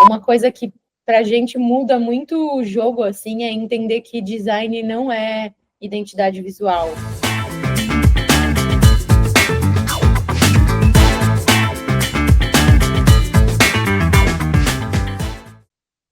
uma coisa que para a gente muda muito o jogo, assim, é entender que design não é identidade visual.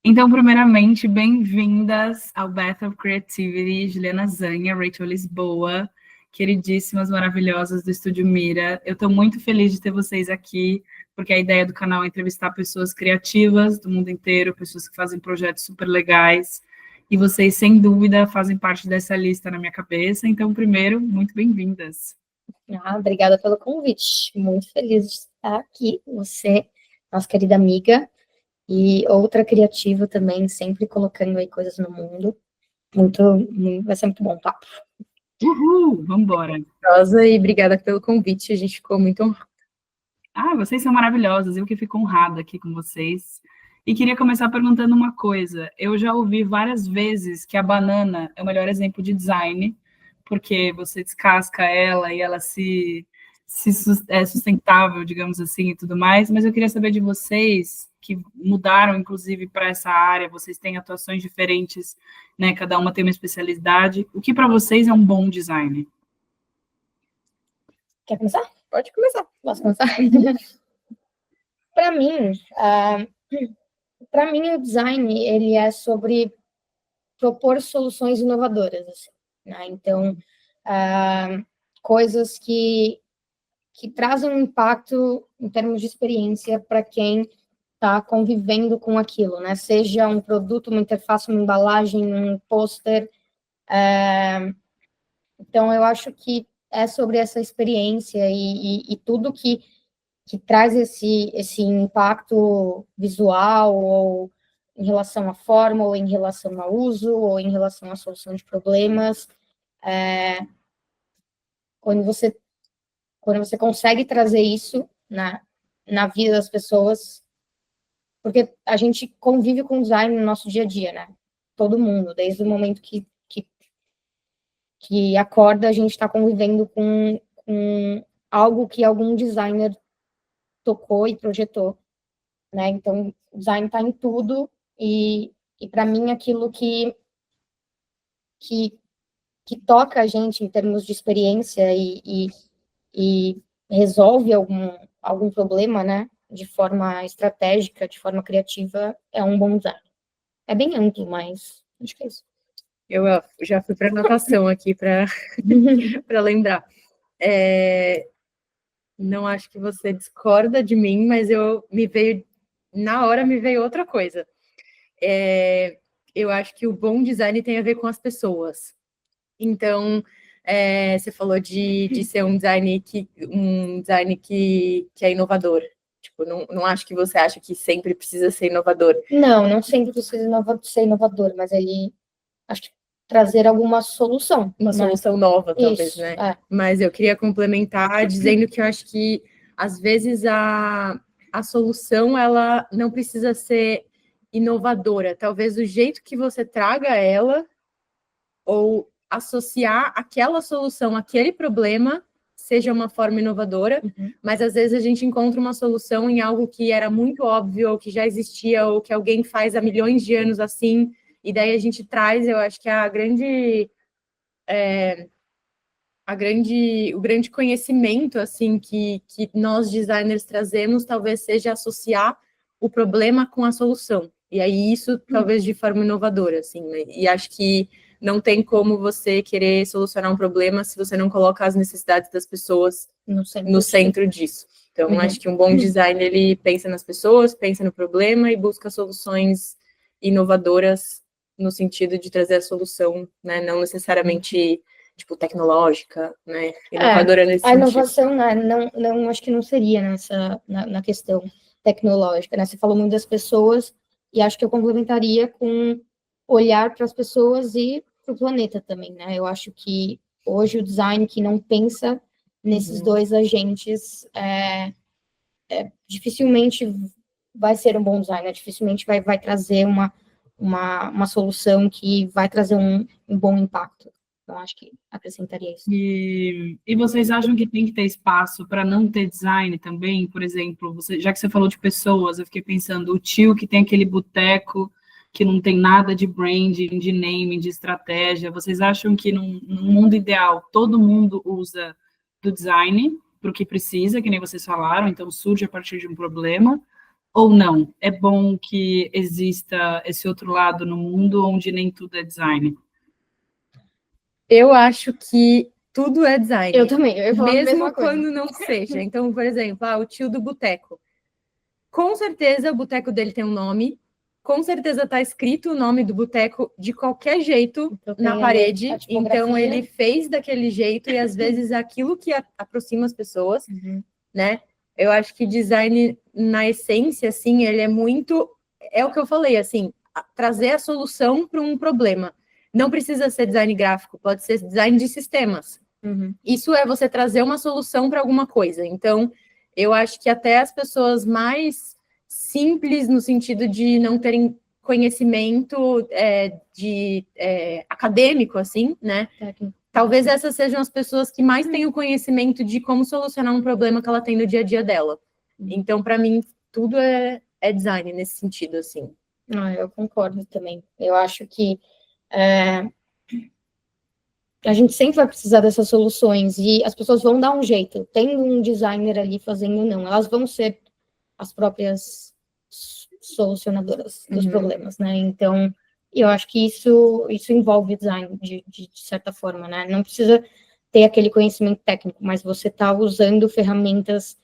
Então, primeiramente, bem-vindas ao Battle of Creativity, Juliana Zanha, Rachel Lisboa, queridíssimas, maravilhosas do Estúdio Mira. Eu estou muito feliz de ter vocês aqui, porque a ideia do canal é entrevistar pessoas criativas do mundo inteiro, pessoas que fazem projetos super legais, e vocês, sem dúvida, fazem parte dessa lista na minha cabeça. Então, primeiro, muito bem-vindas. Obrigada pelo convite. Muito feliz de estar aqui com você, nossa querida amiga, e outra criativa também, sempre colocando aí coisas no mundo. Vai ser muito bom o papo. Uhul, vamos embora. Rosa, e obrigada pelo convite, a gente ficou muito honrada. Vocês são maravilhosas, eu que fico honrada aqui com vocês. E queria começar perguntando uma coisa. Eu já ouvi várias vezes que a banana é o melhor exemplo de design, porque você descasca ela e ela é sustentável, digamos assim, e tudo mais. Mas eu queria saber de vocês, que mudaram, inclusive, para essa área, vocês têm atuações diferentes, né? Cada uma tem uma especialidade. O que para vocês é um bom design? Quer começar? Pode começar. Posso começar? Para mim, o design ele é sobre propor soluções inovadoras, assim, né? Então, coisas que trazem um impacto em termos de experiência para quem está convivendo com aquilo, né? Seja um produto, uma interface, uma embalagem, um pôster. Então, eu acho que é sobre essa experiência e tudo que traz esse impacto visual, ou em relação à forma, ou em relação ao uso, ou em relação à solução de problemas. Quando você consegue trazer isso na vida das pessoas, porque a gente convive com design no nosso dia a dia, né? Todo mundo, desde o momento que acorda, a gente está convivendo com algo que algum designer tocou e projetou, né? Então, o design está em tudo, e para mim, aquilo que toca a gente em termos de experiência e resolve algum problema, né? De forma estratégica, de forma criativa, é um bom design. É bem amplo, mas acho que é isso. Eu já fui para anotação aqui para lembrar. Não acho que você discorda de mim, mas na hora me veio outra coisa. Eu acho que o bom design tem a ver com as pessoas. Então, você falou de ser um design que é inovador. Tipo, não acho que você acha que sempre precisa ser inovador. Não sempre precisa ser inovador, mas ele, acho que trazer alguma solução. Uma solução nova, talvez, isso, né? Mas eu queria complementar dizendo que eu acho que, às vezes, a solução, ela não precisa ser inovadora. Talvez o jeito que você traga ela, ou associar aquela solução àquele problema, seja uma forma inovadora, mas às vezes a gente encontra uma solução em algo que era muito óbvio, ou que já existia, ou que alguém faz há milhões de anos assim, e daí a gente traz, eu acho que o grande conhecimento assim que nós designers trazemos, talvez seja associar o problema com a solução. E aí isso talvez de forma inovadora, assim, né? E acho que não tem como você querer solucionar um problema se você não coloca as necessidades das pessoas no centro disso. Então, acho que um bom design, ele pensa nas pessoas, pensa no problema e busca soluções inovadoras no sentido de trazer a solução, né? Não necessariamente tipo, tecnológica, né? Inovadora nesse sentido. A inovação, não, acho que não seria na questão tecnológica, né? Você falou muito das pessoas, e acho que eu complementaria com olhar para as pessoas e para o planeta também, né? Eu acho que hoje o design que não pensa nesses dois agentes dificilmente vai ser um bom design, né? Dificilmente vai trazer uma solução que vai trazer um bom impacto. Então, acho que acrescentaria isso. E vocês acham que tem que ter espaço para não ter design também? Por exemplo, já que você falou de pessoas, eu fiquei pensando, o tio que tem aquele boteco que não tem nada de branding, de naming, de estratégia, vocês acham que num mundo ideal todo mundo usa do design para o que precisa, que nem vocês falaram, então surge a partir de um problema, ou não? É bom que exista esse outro lado no mundo onde nem tudo é design? Eu acho que tudo é design. Eu também, eu ia falar a mesmo mesma coisa. quando não seja. Então, por exemplo, o tio do boteco. Com certeza o boteco dele tem um nome, com certeza está escrito o nome do boteco de qualquer jeito na parede, então ele fez daquele jeito e às vezes é aquilo que aproxima as pessoas, né? Eu acho que design, na essência, assim, ele é muito... É o que eu falei, assim, trazer a solução para um problema. Não precisa ser design gráfico, pode ser design de sistemas. Isso é você trazer uma solução para alguma coisa. Então, eu acho que até as pessoas mais simples, no sentido de não terem conhecimento acadêmico, assim, né? Talvez essas sejam as pessoas que mais têm o conhecimento de como solucionar um problema que ela tem no dia a dia dela. Então, para mim, tudo é design nesse sentido, assim. Eu concordo também. Eu acho que a gente sempre vai precisar dessas soluções e as pessoas vão dar um jeito. Tendo um designer ali fazendo, não. Elas vão ser as próprias solucionadoras dos problemas, né? Então, eu acho que isso envolve design de certa forma, né? Não precisa ter aquele conhecimento técnico, mas você está usando ferramentas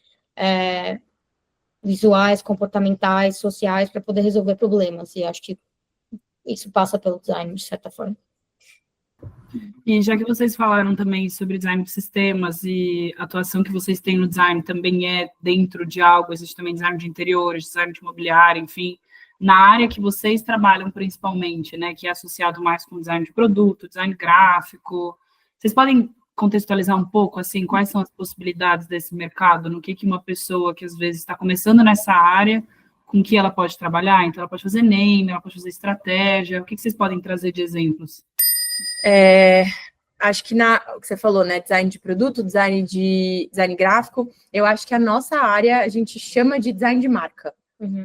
visuais, comportamentais, sociais para poder resolver problemas. E acho que isso passa pelo design, de certa forma. E já que vocês falaram também sobre design de sistemas e a atuação que vocês têm no design também é dentro de algo, existe também design de interiores, design de imobiliário, enfim, na área que vocês trabalham principalmente, né, que é associado mais com design de produto, design gráfico, vocês podem contextualizar um pouco, assim, quais são as possibilidades desse mercado, no que uma pessoa que às vezes está começando nessa área, com que ela pode trabalhar? Então, ela pode fazer name, ela pode fazer estratégia, o que vocês podem trazer de exemplos? Acho que o que você falou, né, design de produto, design gráfico, eu acho que a nossa área a gente chama de design de marca,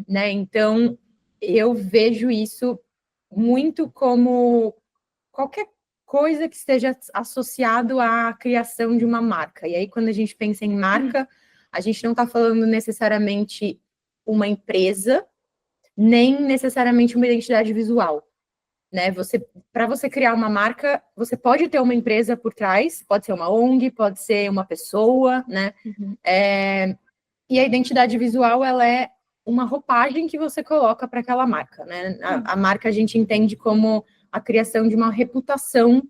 né? Então, eu vejo isso muito como qualquer coisa que esteja associado à criação de uma marca. E aí, quando a gente pensa em marca, a gente não está falando necessariamente uma empresa, nem necessariamente uma identidade visual. Né? Para você criar uma marca, você pode ter uma empresa por trás, pode ser uma ONG, pode ser uma pessoa, né? E a identidade visual, ela é uma roupagem que você coloca para aquela marca, né? A marca a gente entende como a criação de uma reputação,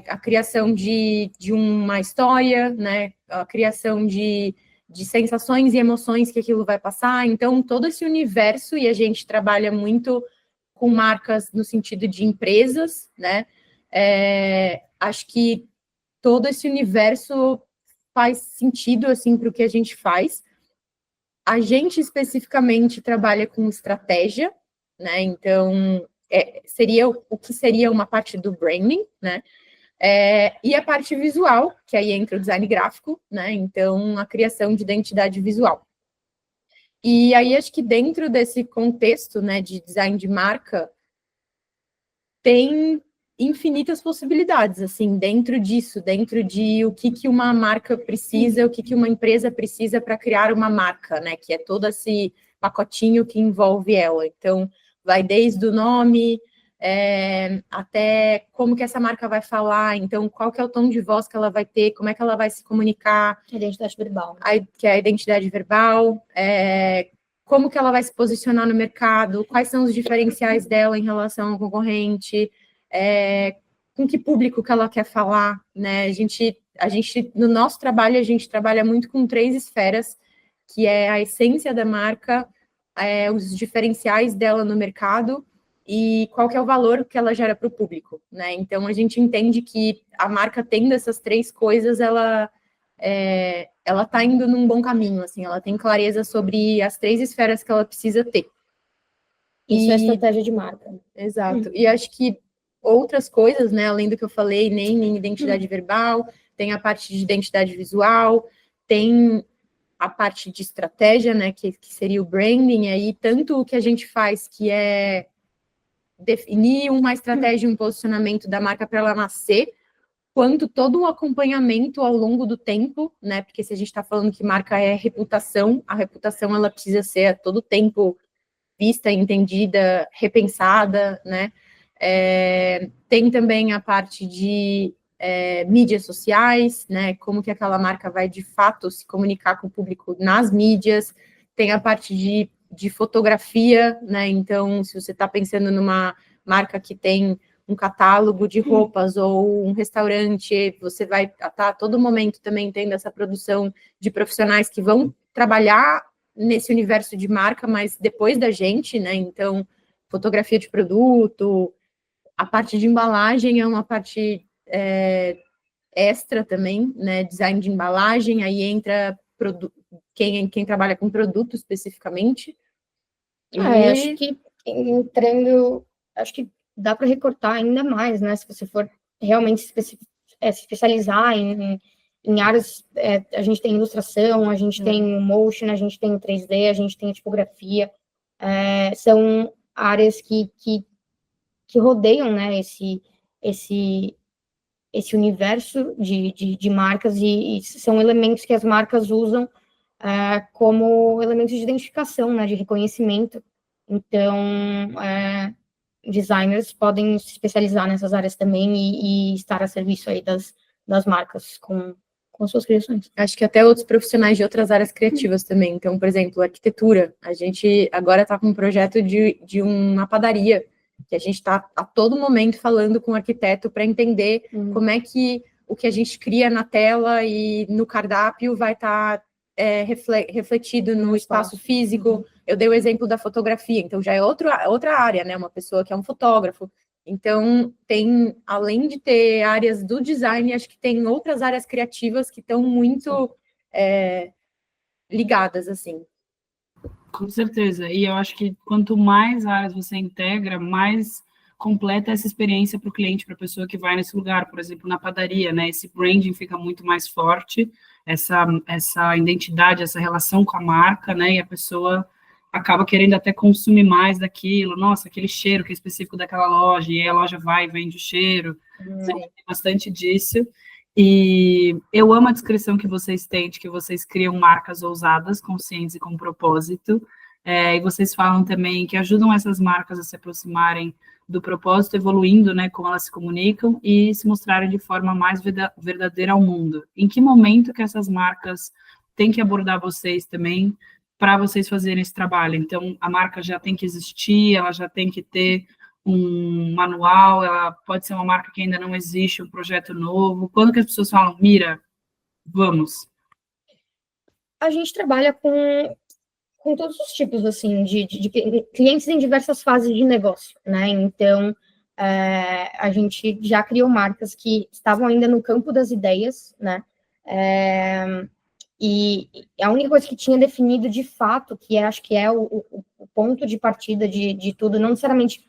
a criação de uma história, né? A criação de sensações e emoções que aquilo vai passar. Então, todo esse universo, e a gente trabalha muito com marcas no sentido de empresas, né? Acho que todo esse universo faz sentido, assim, para o que a gente faz. A gente, especificamente, trabalha com estratégia, né? Então, seria o que seria uma parte do branding, né? E a parte visual, que aí entra o design gráfico, né? Então, a criação de identidade visual. E aí, acho que dentro desse contexto, né, de design de marca, tem infinitas possibilidades, assim, dentro disso, dentro de o que uma marca precisa, o que uma empresa precisa para criar uma marca, né, que é todo esse pacotinho que envolve ela. Então, vai desde o nome, até como que essa marca vai falar, então, qual que é o tom de voz que ela vai ter, como é que ela vai se comunicar. Identidade verbal. Que é a identidade verbal, como que ela vai se posicionar no mercado, quais são os diferenciais dela em relação ao concorrente, com que público que ela quer falar, né? A gente, no nosso trabalho, a gente trabalha muito com 3 esferas, que é a essência da marca, os diferenciais dela no mercado e qual que é o valor que ela gera para o público, né? Então, a gente entende que a marca tendo essas 3 coisas, ela está indo num bom caminho, assim, ela tem clareza sobre as 3 esferas que ela precisa ter. Isso é estratégia de marca. Exato. E acho que outras coisas, né, além do que eu falei, naming, identidade verbal, tem a parte de identidade visual, tem a parte de estratégia, né, que seria o branding, aí tanto o que a gente faz, que é definir uma estratégia e um posicionamento da marca para ela nascer, quanto todo o acompanhamento ao longo do tempo, né, porque se a gente está falando que marca é reputação, a reputação ela precisa ser a todo tempo vista, entendida, repensada, né, tem também a parte de mídias sociais, né, como que aquela marca vai de fato se comunicar com o público nas mídias, tem a parte de fotografia, né, então se você está pensando numa marca que tem um catálogo de roupas ou um restaurante, você vai estar a todo momento também tendo essa produção de profissionais que vão trabalhar nesse universo de marca, mas depois da gente, né, então fotografia de produto, a parte de embalagem é uma parte extra também, né, design de embalagem, aí entra quem trabalha com produto especificamente. Acho que entrando, acho que dá para recortar ainda mais, né, se você for realmente se especializar em áreas, a gente tem ilustração, a gente tem o motion, a gente tem o 3D, a gente tem a tipografia, são áreas que rodeiam, né, esse universo de marcas e são elementos que as marcas usam como elementos de identificação, né, de reconhecimento. Então, designers podem se especializar nessas áreas também e estar a serviço aí das marcas com suas criações. Acho que até outros profissionais de outras áreas criativas também. Então, por exemplo, arquitetura. A gente agora está com um projeto de uma padaria, que a gente está a todo momento falando com o arquiteto para entender como é que o que a gente cria na tela e no cardápio vai estar refletido no espaço físico. Eu dei o exemplo da fotografia, então já é outra área, né? Uma pessoa que é um fotógrafo. Então, tem, além de ter áreas do design, acho que tem outras áreas criativas que estão muito ligadas, assim. Com certeza. E eu acho que quanto mais áreas você integra, mais completa essa experiência para o cliente, para a pessoa que vai nesse lugar. Por exemplo, na padaria, né? Esse branding fica muito mais forte, essa identidade, essa relação com a marca, né? E a pessoa acaba querendo até consumir mais daquilo. Nossa, aquele cheiro que é específico daquela loja, e aí a loja vai e vende o cheiro. Tem bastante disso. E eu amo a descrição que vocês têm, de que vocês criam marcas ousadas, conscientes e com propósito. E vocês falam também que ajudam essas marcas a se aproximarem do propósito, evoluindo, né, como elas se comunicam e se mostrarem de forma mais verdadeira ao mundo. Em que momento que essas marcas têm que abordar vocês também para vocês fazerem esse trabalho? Então, a marca já tem que existir, ela já tem que ter um manual, ela pode ser uma marca que ainda não existe, um projeto novo. Quando que as pessoas falam, Mira, vamos? A gente trabalha com todos os tipos, assim, de clientes em diversas fases de negócio, né? Então, a gente já criou marcas que estavam ainda no campo das ideias, né? E a única coisa que tinha definido de fato, que acho que é o ponto de partida de tudo, não necessariamente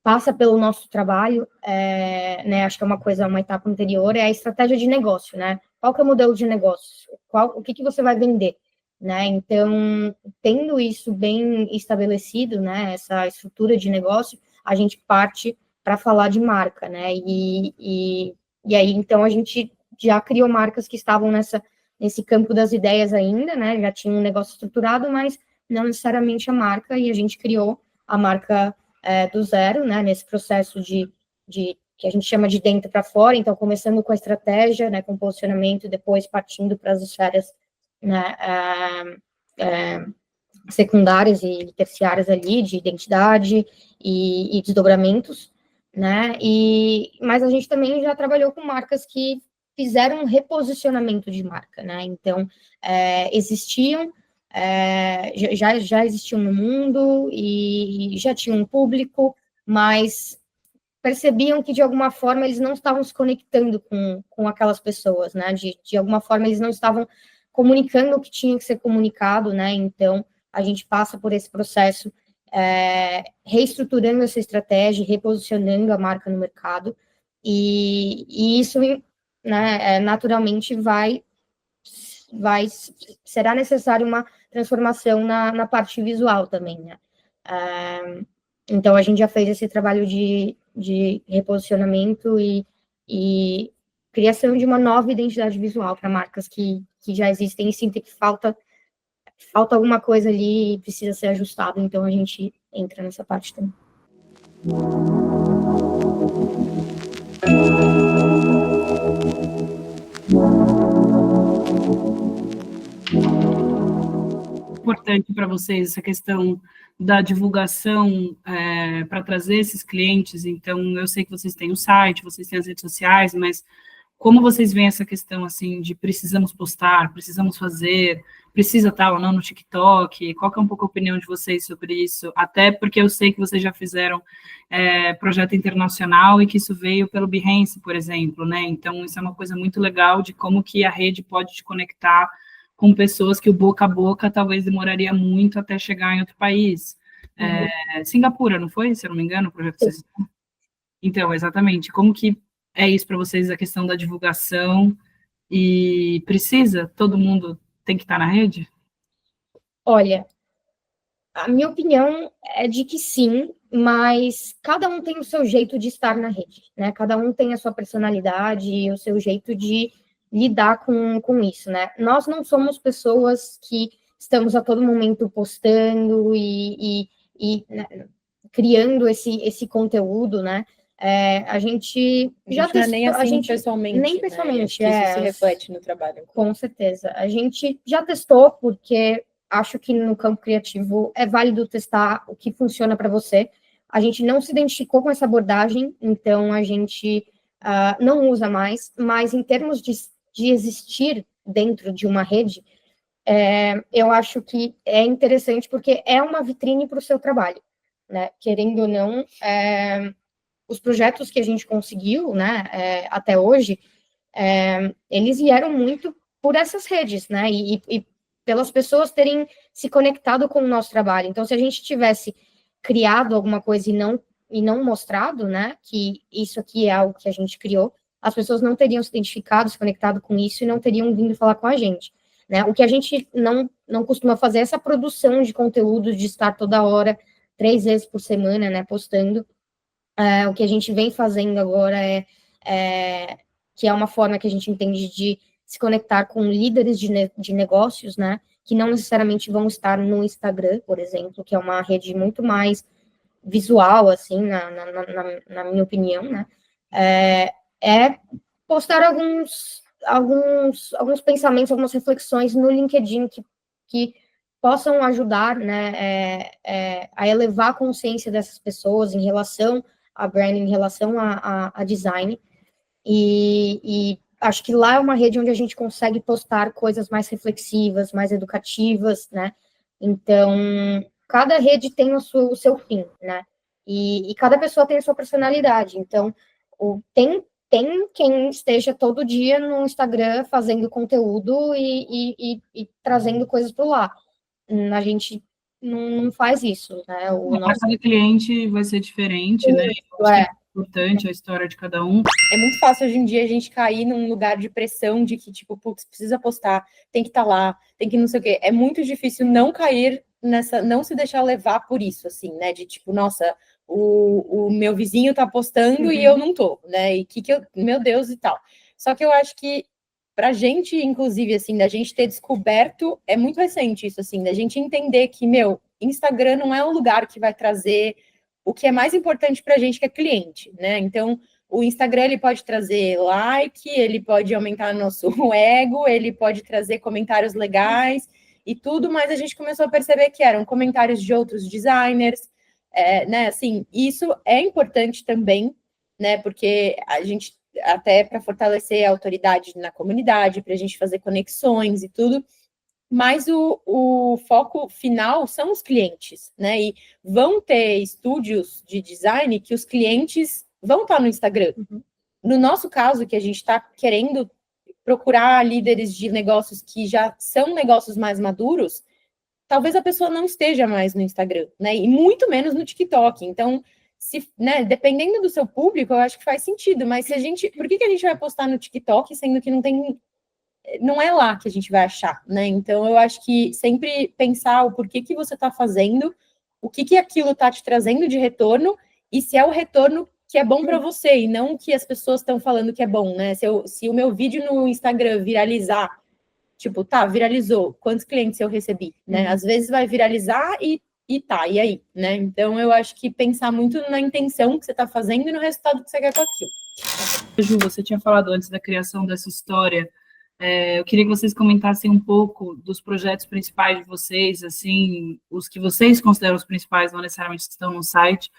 passa pelo nosso trabalho, né? Acho que é uma etapa anterior, é a estratégia de negócio, né? Qual que é o modelo de negócio? O que você vai vender? Né? Então, tendo isso bem estabelecido, né, essa estrutura de negócio, a gente parte para falar de marca, né? E aí, então, a gente já criou marcas que estavam nesse campo das ideias ainda, né? Já tinha um negócio estruturado, mas não necessariamente a marca, e a gente criou a marca do zero, né? Nesse processo de que a gente chama de dentro para fora, então, começando com a estratégia, né, com posicionamento, e depois partindo para as esferas, né, secundárias e terciárias ali, de identidade e desdobramentos, né, mas a gente também já trabalhou com marcas que fizeram um reposicionamento de marca, né, então, existiam, já existiam no mundo e já tinham um público, mas percebiam que, de alguma forma, eles não estavam se conectando com aquelas pessoas, né, de alguma forma, eles não estavam comunicando o que tinha que ser comunicado, né, então a gente passa por esse processo reestruturando essa estratégia, reposicionando a marca no mercado, e isso, né, naturalmente será necessário uma transformação na parte visual também, né? Então, a gente já fez esse trabalho de reposicionamento e criação de uma nova identidade visual para marcas que já existem e sentem que falta alguma coisa ali e precisa ser ajustado, então a gente entra nessa parte também. Importante para vocês essa questão da divulgação para trazer esses clientes. Então, eu sei que vocês têm o site, vocês têm as redes sociais, mas como vocês veem essa questão, assim, de precisamos postar, precisamos fazer, precisa estar ou não no TikTok? Qual que é um pouco a opinião de vocês sobre isso? Até porque eu sei que vocês já fizeram projeto internacional e que isso veio pelo Behance, por exemplo, né? Então, isso é uma coisa muito legal de como que a rede pode te conectar com pessoas que o boca a boca talvez demoraria muito até chegar em outro país. Singapura, não foi? Se eu não me engano, o projeto que vocês... Então, exatamente. Como que é isso para vocês, a questão da divulgação? E precisa? Todo mundo tem que estar na rede? Olha, a minha opinião é de que sim, mas cada um tem o seu jeito de estar na rede, né? Cada um tem a sua personalidade e o seu jeito de lidar com isso, né? Nós não somos pessoas que estamos a todo momento postando e né, criando esse conteúdo, né? A gente já testou, nem assim pessoalmente, nem né? pessoalmente, isso se reflete no trabalho. Com certeza. A gente já testou, porque acho que no campo criativo é válido testar o que funciona para você. A gente não se identificou com essa abordagem, então a gente não usa mais, mas em termos de existir dentro de uma rede, eu acho que é interessante, porque é uma vitrine para o seu trabalho, né? Querendo ou não, os projetos que a gente conseguiu, né, até hoje, eles vieram muito por essas redes, né, e pelas pessoas terem se conectado com o nosso trabalho. Então, se a gente tivesse criado alguma coisa e não mostrado, né, que isso aqui é algo que a gente criou, as pessoas não teriam se identificado, se conectado com isso e não teriam vindo falar com a gente, né. O que a gente não costuma fazer é essa produção de conteúdo, de estar toda hora, 3 vezes por semana, né, postando. O que a gente vem fazendo agora que é uma forma que a gente entende de se conectar com líderes de negócios, né, que não necessariamente vão estar no Instagram, por exemplo, que é uma rede muito mais visual, assim, na minha opinião, né, postar alguns pensamentos, algumas reflexões no LinkedIn que possam ajudar, né, a elevar a consciência dessas pessoas em relação a branding, em relação a design, e acho que lá é uma rede onde a gente consegue postar coisas mais reflexivas, mais educativas, né, então, cada rede tem o seu fim, né, e cada pessoa tem a sua personalidade, então, tem quem esteja todo dia no Instagram fazendo conteúdo e trazendo coisas para lá. A gente não faz isso, né? Cada cliente vai ser diferente, né? Acho que é importante a história de cada um. É muito fácil hoje em dia a gente cair num lugar de pressão de que, tipo, putz, precisa postar, tem que estar lá, tem que não sei o quê. É muito difícil não cair nessa, não se deixar levar por isso, assim, né? De tipo, nossa, o meu vizinho tá postando e eu não tô, né? E meu Deus e tal. Só que eu acho que pra gente, inclusive, assim, da gente ter descoberto, é muito recente isso, assim, da gente entender que, Instagram não é um lugar que vai trazer o que é mais importante pra gente, que é cliente, né? Então, o Instagram, ele pode trazer like, ele pode aumentar nosso ego, ele pode trazer comentários legais e tudo, mas a gente começou a perceber que eram comentários de outros designers, né? Assim, isso é importante também, né? Porque a gente, até para fortalecer a autoridade na comunidade, para a gente fazer conexões e tudo, mas o foco final são os clientes, né? E vão ter estúdios de design que os clientes vão estar no Instagram. No nosso caso, que a gente está querendo procurar líderes de negócios que já são negócios mais maduros, talvez a pessoa não esteja mais no Instagram, né? E muito menos no TikTok. Então, né, dependendo do seu público, eu acho que faz sentido. Mas por que a gente vai postar no TikTok, sendo que não é lá que a gente vai achar, né? Então, eu acho que sempre pensar o porquê que você está fazendo, o que aquilo está te trazendo de retorno, e se é o retorno que é bom para você, e não o que as pessoas estão falando que é bom, né? Se o meu vídeo no Instagram viralizar, tipo, tá, viralizou, quantos clientes eu recebi, né? Às vezes vai viralizar e e aí, né? Então, eu acho que pensar muito na intenção que você está fazendo e no resultado que você quer com aquilo. Ju, você tinha falado antes da criação dessa história. Eu queria que vocês comentassem um pouco dos projetos principais de vocês, assim, os que vocês consideram os principais, não necessariamente estão no site.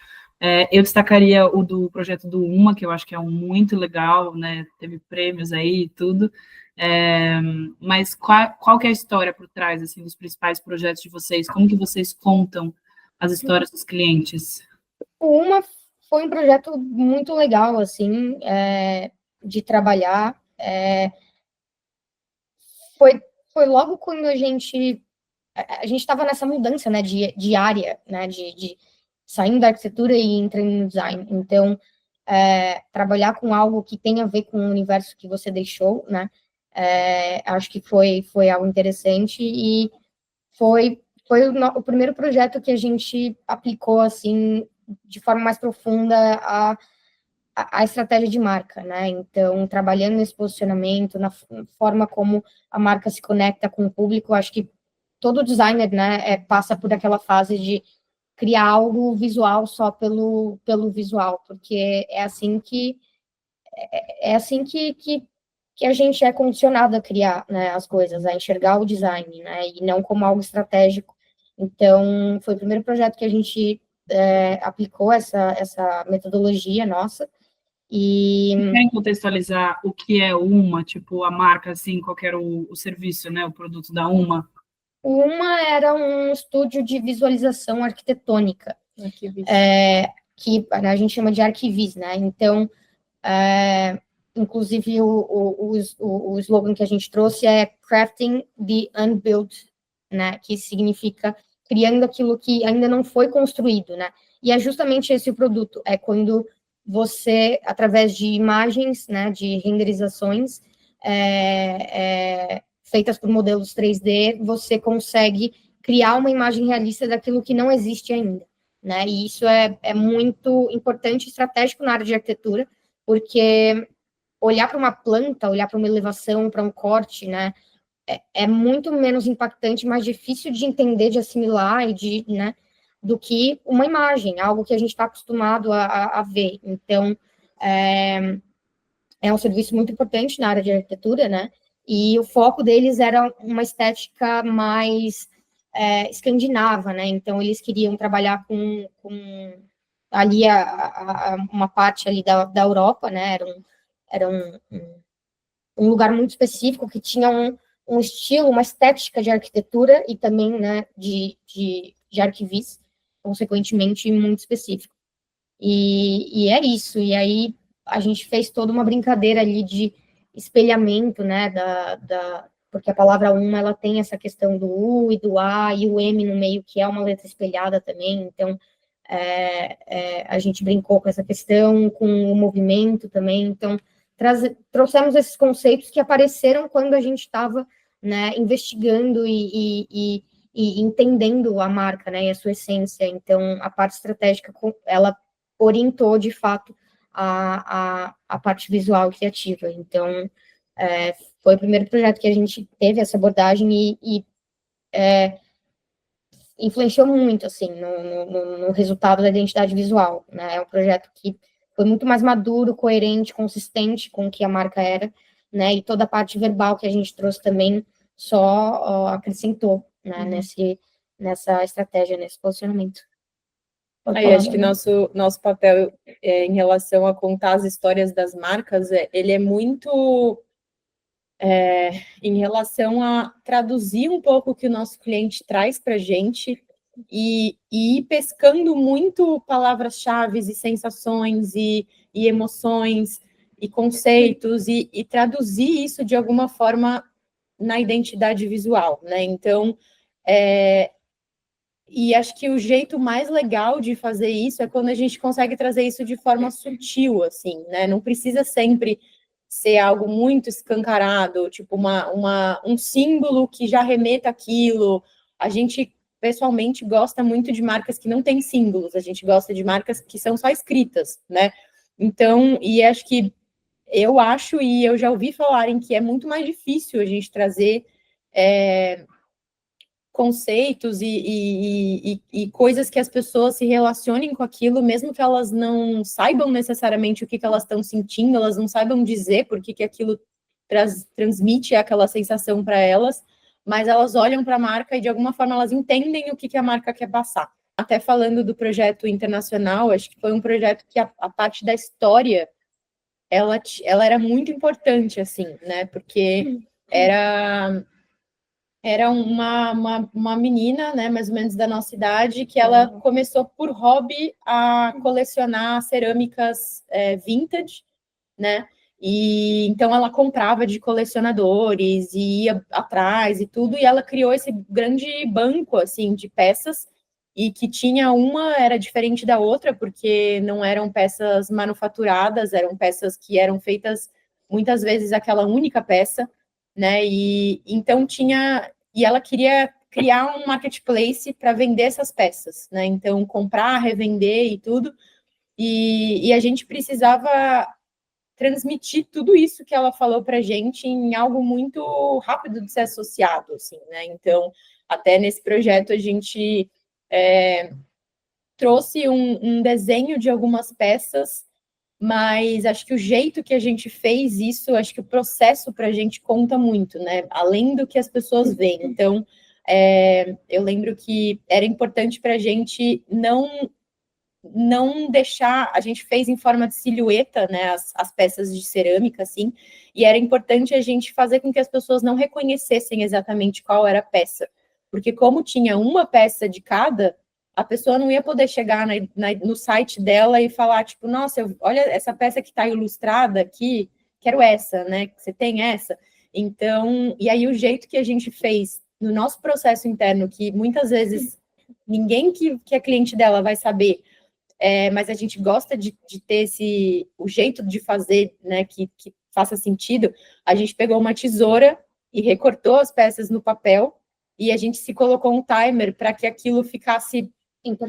Eu destacaria o do projeto do Uma, que eu acho que é muito legal, né? Teve prêmios aí e tudo. Mas qual que é a história por trás, assim, dos principais projetos de vocês? Como que vocês contam as histórias dos clientes? O Uma foi um projeto muito legal, assim, de trabalhar. Foi logo quando a gente estava nessa mudança, né, de área, né, de saindo da arquitetura e entrando no design. Então, trabalhar com algo que tem a ver com o universo que você deixou, né, acho que foi algo interessante e foi o primeiro projeto que a gente aplicou, assim, de forma mais profunda a estratégia de marca, né? Então, trabalhando nesse posicionamento, na forma como a marca se conecta com o público, acho que todo designer, né, passa por aquela fase de criar algo visual só pelo visual, porque é assim que a gente é condicionado a criar, né, as coisas, a enxergar o design, né, e não como algo estratégico. Então, foi o primeiro projeto que a gente aplicou essa metodologia nossa. E querem contextualizar o que é Uma, tipo, a marca, assim, qual que era o serviço, né, o produto da Uma? Uma era um estúdio de visualização arquitetônica, que a gente chama de Arquivis, né? Então, inclusive, o slogan que a gente trouxe é Crafting the Unbuilt, né? Que significa criando aquilo que ainda não foi construído, né? E é justamente esse o produto, é quando você, através de imagens, né, de renderizações, feitas por modelos 3D, você consegue criar uma imagem realista daquilo que não existe ainda, né? E isso é muito importante e estratégico na área de arquitetura, porque olhar para uma planta, olhar para uma elevação, para um corte, né, é muito menos impactante, mais difícil de entender, de assimilar e né, do que uma imagem, algo que a gente está acostumado a ver. Então, é um serviço muito importante na área de arquitetura, né? E o foco deles era uma estética mais escandinava, né? Então, eles queriam trabalhar com ali uma parte ali da Europa, né? Era um lugar muito específico que tinha um estilo, uma estética de arquitetura e também, né, de arquivis, consequentemente, muito específico. E é isso. E aí a gente fez toda uma brincadeira ali de espelhamento, né, porque a palavra uma, ela tem essa questão do U e do A e o M no meio, que é uma letra espelhada também, então a gente brincou com essa questão, com o movimento também, então trouxemos esses conceitos que apareceram quando a gente estava, né, investigando e entendendo a marca, né, e a sua essência. Então, a parte estratégica, ela orientou, de fato, a parte visual e criativa. Então, foi o primeiro projeto que a gente teve essa abordagem e influenciou muito, assim, no resultado da identidade visual, né? É um projeto que foi muito mais maduro, coerente, consistente com o que a marca era, né? E toda a parte verbal que a gente trouxe também só acrescentou, né? Nessa estratégia, nesse posicionamento. Aí, acho que nosso papel em relação a contar as histórias das marcas, ele é muito em relação a traduzir um pouco o que o nosso cliente traz para a gente e ir pescando muito palavras-chave e sensações e emoções e conceitos e traduzir isso de alguma forma na identidade visual, né? Então, E acho que o jeito mais legal de fazer isso é quando a gente consegue trazer isso de forma sutil, assim, né? Não precisa sempre ser algo muito escancarado, tipo um símbolo que já remeta aquilo. A gente, pessoalmente, gosta muito de marcas que não têm símbolos, a gente gosta de marcas que são só escritas, né? Então, e acho que eu acho, e eu já ouvi falarem que é muito mais difícil a gente trazer conceitos e coisas que as pessoas se relacionem com aquilo, mesmo que elas não saibam necessariamente o que elas estão sentindo, elas não saibam dizer por que aquilo transmite aquela sensação para elas, mas elas olham para a marca e de alguma forma elas entendem o que a marca quer passar. Até falando do projeto internacional, acho que foi um projeto que a parte da história ela era muito importante, assim, né? Porque era uma menina, né, mais ou menos da nossa idade, que ela começou por hobby a colecionar cerâmicas vintage, né? E então ela comprava de colecionadores e ia atrás e tudo, e ela criou esse grande banco assim de peças e que tinha uma era diferente da outra porque não eram peças manufaturadas, eram peças que eram feitas muitas vezes aquela única peça, né? E então e ela queria criar um marketplace para vender essas peças, né? Então comprar, revender e tudo. E a gente precisava transmitir tudo isso que ela falou para a gente em algo muito rápido de ser associado, assim, né? Então, até nesse projeto a gente trouxe um desenho de algumas peças, mas acho que o jeito que a gente fez isso, acho que o processo para a gente conta muito, né? Além do que as pessoas veem. Então, eu lembro que era importante para a gente não deixar, a gente fez em forma de silhueta, né, as peças de cerâmica, assim, e era importante a gente fazer com que as pessoas não reconhecessem exatamente qual era a peça, porque como tinha uma peça de cada, a pessoa não ia poder chegar no site dela e falar, tipo, nossa, olha essa peça que está ilustrada aqui, quero essa, né, você tem essa? Então, e aí o jeito que a gente fez no nosso processo interno, que muitas vezes ninguém que é cliente dela vai saber, mas a gente gosta de ter o jeito de fazer, né, que faça sentido. A gente pegou uma tesoura e recortou as peças no papel e a gente se colocou um timer para que aquilo ficasse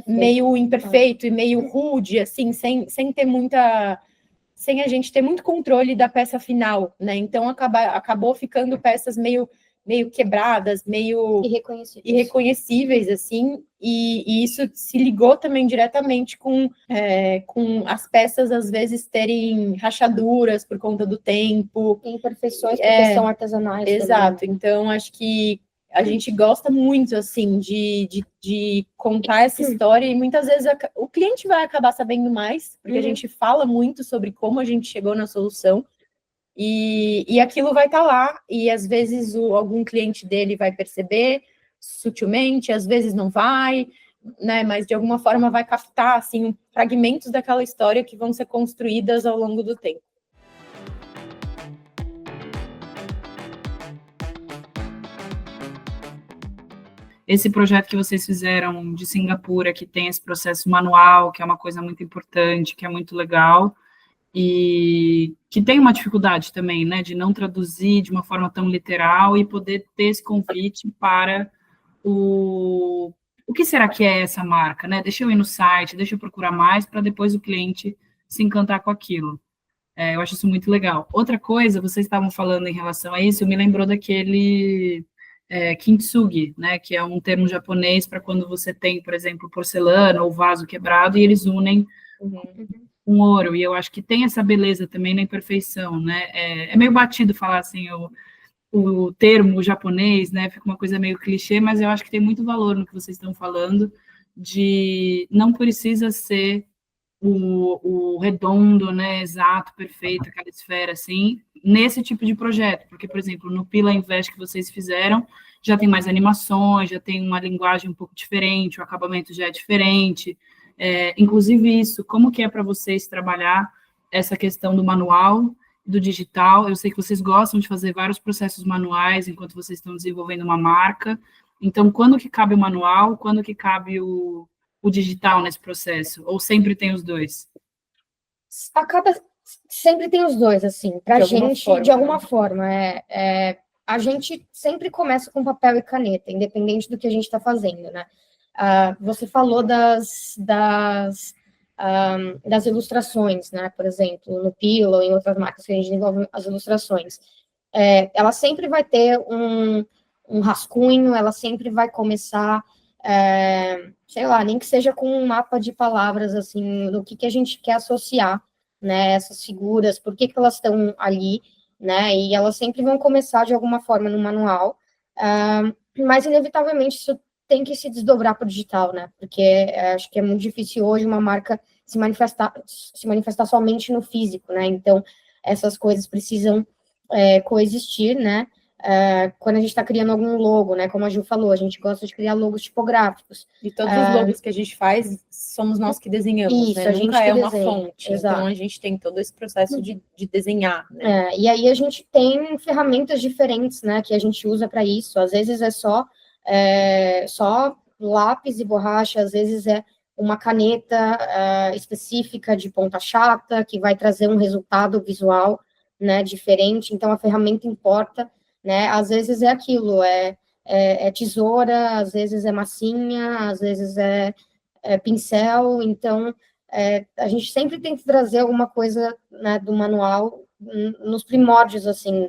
meio imperfeito e meio rude, assim, sem ter sem a gente ter muito controle da peça final, né? Então acabou ficando peças meio quebradas, meio irreconhecíveis, assim, e isso se ligou também diretamente com as peças, às vezes, terem rachaduras por conta do tempo. Tem imperfeições porque são artesanais. Exato, também. Então, acho que a gente gosta muito, assim, de contar essa história, e muitas vezes o cliente vai acabar sabendo mais, porque a gente fala muito sobre como a gente chegou na solução, e aquilo vai estar lá, e às vezes algum cliente dele vai perceber sutilmente, às vezes não vai, né? Mas de alguma forma vai captar assim fragmentos daquela história que vão ser construídas ao longo do tempo. Esse projeto que vocês fizeram de Singapura, que tem esse processo manual, que é uma coisa muito importante, que é muito legal, e que tem uma dificuldade também, né, de não traduzir de uma forma tão literal e poder ter esse convite para o que será que é essa marca, né? Deixa eu ir no site, deixa eu procurar mais, para depois o cliente se encantar com aquilo. Eu acho isso muito legal. Outra coisa, vocês estavam falando em relação a isso, me lembrou daquele kintsugi, né, que é um termo japonês para quando você tem, por exemplo, porcelana ou vaso quebrado, e eles unem um ouro, e eu acho que tem essa beleza também na imperfeição, né? É meio batido falar assim o termo japonês, né? Fica uma coisa meio clichê, mas eu acho que tem muito valor no que vocês estão falando, de não precisa ser o redondo, né? Exato, perfeito, aquela esfera assim, nesse tipo de projeto, porque, por exemplo, no Pila Invest que vocês fizeram, já tem mais animações, já tem uma linguagem um pouco diferente, o acabamento já é diferente. Inclusive isso, como que é para vocês trabalhar essa questão do manual, do digital? Eu sei que vocês gostam de fazer vários processos manuais enquanto vocês estão desenvolvendo uma marca, Então, quando que cabe o manual, quando que cabe o digital nesse processo? Ou sempre tem os dois? Acaba, sempre tem os dois, assim, pra gente, de alguma forma, a gente sempre começa com papel e caneta, independente do que a gente está fazendo, né? Você falou das ilustrações, né? Por exemplo, no Pillow, em outras marcas que a gente desenvolve as ilustrações. Ela sempre vai ter um rascunho, ela sempre vai começar, sei lá, nem que seja com um mapa de palavras, assim, do que a gente quer associar, né, essas figuras, por que elas estão ali, né, e elas sempre vão começar de alguma forma no manual, mas inevitavelmente isso tem que se desdobrar para o digital, né, porque acho que é muito difícil hoje uma marca se manifestar somente no físico, né, então essas coisas precisam coexistir, né, quando a gente está criando algum logo, né, como a Ju falou, a gente gosta de criar logos tipográficos. E todos os logos que a gente faz, somos nós que desenhamos, Isso, né? a gente Nunca que é uma desenha, fonte. exato. Então, a gente tem todo esse processo de desenhar, né? E aí a gente tem ferramentas diferentes, né, que a gente usa para isso. Às vezes é só lápis e borracha, às vezes é uma caneta específica de ponta chata, que vai trazer um resultado visual, né, diferente. Então, a ferramenta importa, né? Às vezes é aquilo, é tesoura, às vezes é massinha, às vezes é pincel. Então, a gente sempre tem que trazer alguma coisa, né, do manual nos primórdios, assim,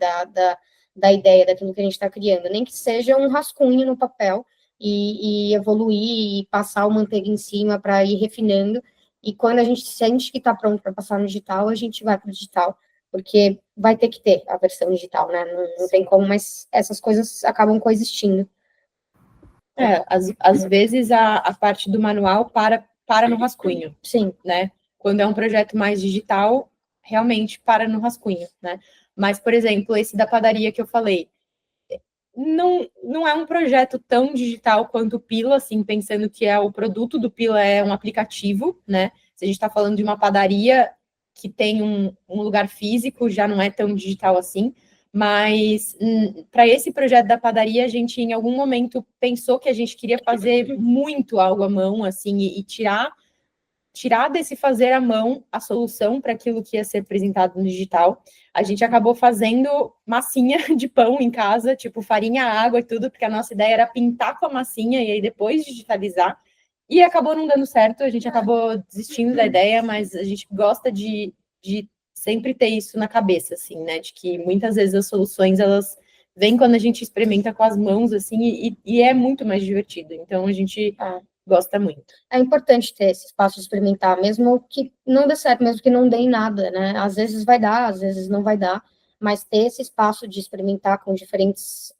da ideia, daquilo que a gente está criando. Nem que seja um rascunho no papel e evoluir e passar o manteiga em cima para ir refinando. E quando a gente sente que está pronto para passar no digital, a gente vai para o digital, porque vai ter que ter a versão digital, né? Não tem como, mas essas coisas acabam coexistindo. Às vezes a parte do manual para no rascunho. Sim. Né? Quando é um projeto mais digital, realmente para no rascunho, né? Mas, por exemplo, esse da padaria que eu falei, não é um projeto tão digital quanto o Pila, assim, pensando que o produto do Pila é um aplicativo, né? Se a gente está falando de uma padaria que tem um lugar físico, já não é tão digital assim. Mas para esse projeto da padaria, a gente em algum momento pensou que a gente queria fazer muito algo à mão, assim, e tirar desse fazer à mão a solução para aquilo que ia ser apresentado no digital. A gente acabou fazendo massinha de pão em casa, tipo farinha, água e tudo, porque a nossa ideia era pintar com a massinha e aí depois digitalizar. E acabou não dando certo, a gente acabou desistindo da ideia, mas a gente gosta de sempre ter isso na cabeça, assim, né? De que muitas vezes as soluções, elas vêm quando a gente experimenta com as mãos, assim, e é muito mais divertido. Então, a gente gosta muito. É importante ter esse espaço de experimentar, mesmo que não dê certo, mesmo que não dê em nada, né? Às vezes vai dar, às vezes não vai dar, mas ter esse espaço de experimentar com diferentes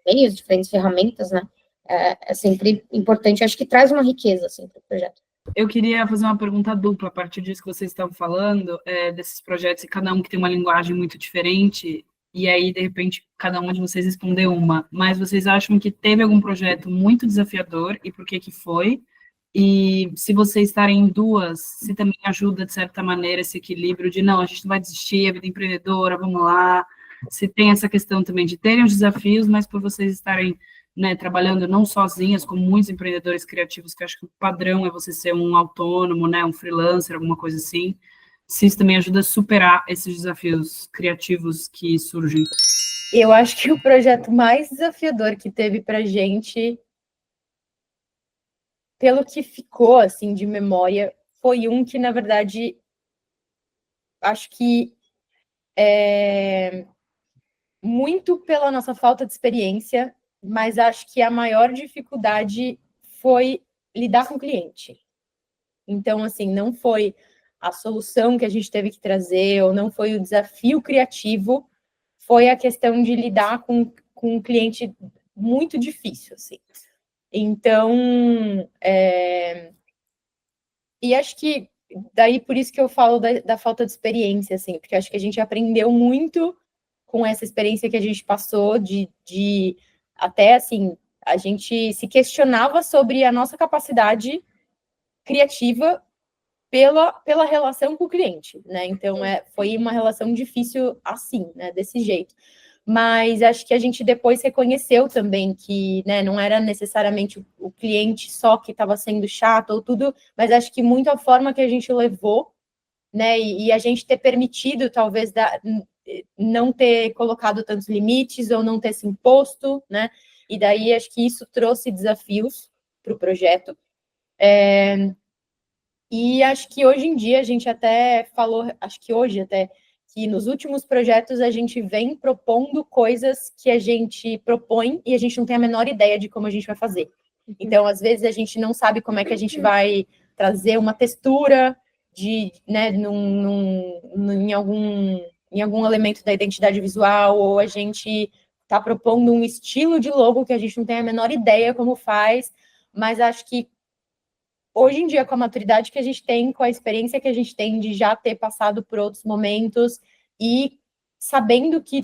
meios, diferentes ferramentas, né? É sempre importante, acho que traz uma riqueza, assim, para o projeto. Eu queria fazer uma pergunta dupla a partir disso que vocês estão falando, desses projetos, e cada um que tem uma linguagem muito diferente, e aí, de repente, cada um de vocês responder uma. Mas vocês acham que teve algum projeto muito desafiador, e por que que foi? E se vocês estarem em duas, se também ajuda, de certa maneira, esse equilíbrio de, não, a gente não vai desistir, a vida empreendedora, vamos lá. Se tem essa questão também de terem os desafios, mas por vocês estarem, né, trabalhando não sozinhas, como muitos empreendedores criativos, que acho que o padrão é você ser um autônomo, né, um freelancer, alguma coisa assim, se isso também ajuda a superar esses desafios criativos que surgem. Eu acho que o projeto mais desafiador que teve para a gente, pelo que ficou, assim, de memória, foi um que, na verdade, acho que muito pela nossa falta de experiência, mas acho que a maior dificuldade foi lidar com o cliente. Então, assim, não foi a solução que a gente teve que trazer, ou não foi o desafio criativo, foi a questão de lidar com um cliente muito difícil, assim. Então, e acho que daí por isso que eu falo da falta de experiência, assim, porque acho que a gente aprendeu muito com essa experiência que a gente passou de até, assim, a gente se questionava sobre a nossa capacidade criativa pela relação com o cliente, né? Então, foi uma relação difícil assim, né? Desse jeito. mas acho que a gente depois reconheceu também que, né, não era necessariamente o cliente só que estava sendo chato ou tudo, mas acho que muito a forma que a gente levou, né, e a gente ter permitido, talvez, não ter colocado tantos limites ou não ter se imposto, né, e daí acho que isso trouxe desafios para o projeto. E acho que hoje em dia a gente até falou, acho que hoje até, que nos últimos projetos a gente vem propondo coisas que a gente propõe e a gente não tem a menor ideia de como a gente vai fazer. Então, às vezes, a gente não sabe como é que a gente vai trazer uma textura de, né, em algum elemento da identidade visual, ou a gente está propondo um estilo de logo que a gente não tem a menor ideia como faz, mas acho que hoje em dia, com a maturidade que a gente tem, com a experiência que a gente tem de já ter passado por outros momentos e sabendo que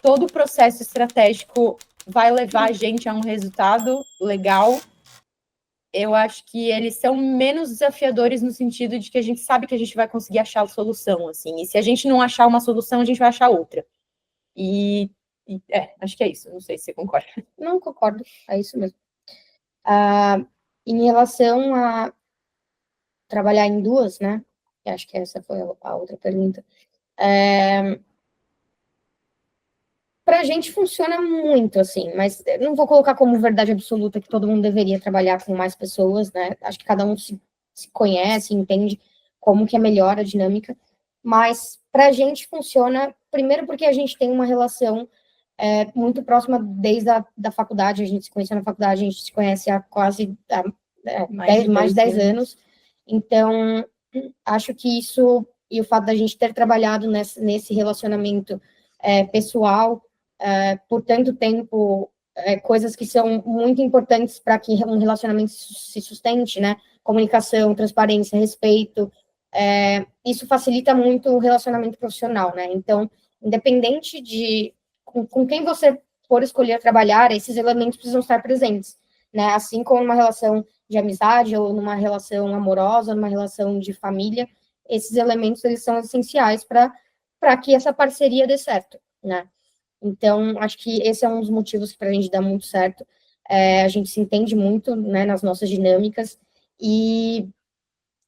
todo o processo estratégico vai levar a gente a um resultado legal, eu acho que eles são menos desafiadores no sentido de que a gente sabe que a gente vai conseguir achar a solução, assim, e se a gente não achar uma solução, a gente vai achar outra. Acho que é isso, não sei se você concorda. Não concordo, é isso mesmo. Em relação a trabalhar em duas, né? Acho que essa foi a outra pergunta. Para a gente funciona muito, assim, mas não vou colocar como verdade absoluta que todo mundo deveria trabalhar com mais pessoas, né? Acho que cada um se conhece, entende como que é melhor a dinâmica, mas para a gente funciona, primeiro porque a gente tem uma relação muito próxima desde a faculdade, a gente se conheceu na faculdade, a gente se conhece há quase mais de 10 anos, então acho que isso, e o fato da gente ter trabalhado nesse relacionamento pessoal por tanto tempo, coisas que são muito importantes para que um relacionamento se sustente, né? Comunicação, transparência, respeito, isso facilita muito o relacionamento profissional, né? Então, independente de com quem você for escolher trabalhar, esses elementos precisam estar presentes, né? Assim como numa relação de amizade ou numa relação amorosa, numa relação de família, esses elementos eles são essenciais para que essa parceria dê certo, né? Então, acho que esse é um dos motivos que para a gente dá muito certo. A gente se entende muito, né, nas nossas dinâmicas, e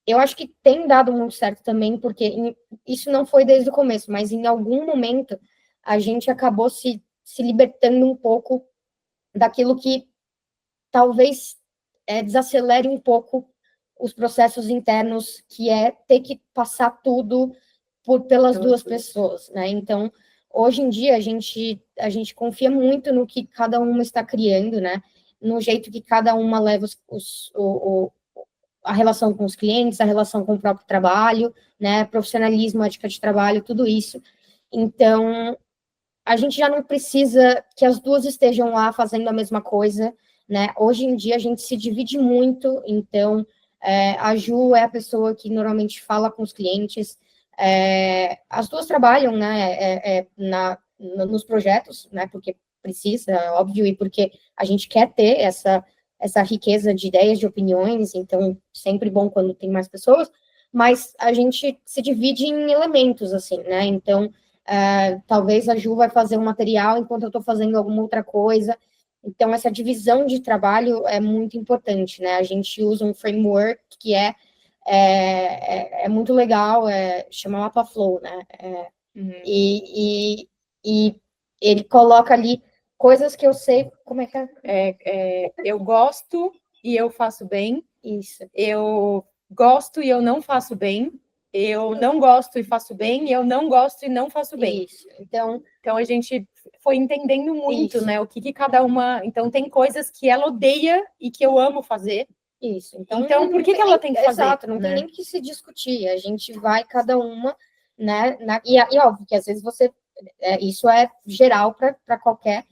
eu acho que tem dado muito certo também, porque isso não foi desde o começo, mas em algum momento a gente acabou se libertando um pouco daquilo que talvez desacelere um pouco os processos internos, que é ter que passar tudo pelas duas pessoas, né? Então, hoje em dia, a gente confia muito no que cada uma está criando, né? No jeito que cada uma leva a relação com os clientes, a relação com o próprio trabalho, né? Profissionalismo, ética de trabalho, tudo isso. Então, a gente já não precisa que as duas estejam lá fazendo a mesma coisa, né? Hoje em dia, a gente se divide muito, então, a Ju é a pessoa que normalmente fala com os clientes, as duas trabalham, né, nos projetos, né, porque precisa, óbvio, e porque a gente quer ter essa riqueza de ideias, de opiniões, então sempre bom quando tem mais pessoas, mas a gente se divide em elementos, assim, né, então talvez a Ju vai fazer um material enquanto eu estou fazendo alguma outra coisa, então essa divisão de trabalho é muito importante, né, a gente usa um framework que é muito legal, chama Mapa Flow, né? E ele coloca ali coisas que eu sei, como é que é? Eu gosto e eu faço bem. Isso. Eu gosto e eu não faço bem. Eu não gosto e faço bem, e eu não gosto e não faço bem. Isso. Então a gente foi entendendo muito, né? O que cada uma. Então, tem coisas que ela odeia e que eu amo fazer. Isso. Então por que ela tem que fazer? Exato, não tem nem que se discutir. A gente vai cada uma, né? E óbvio que às vezes você. Isso é geral para qualquer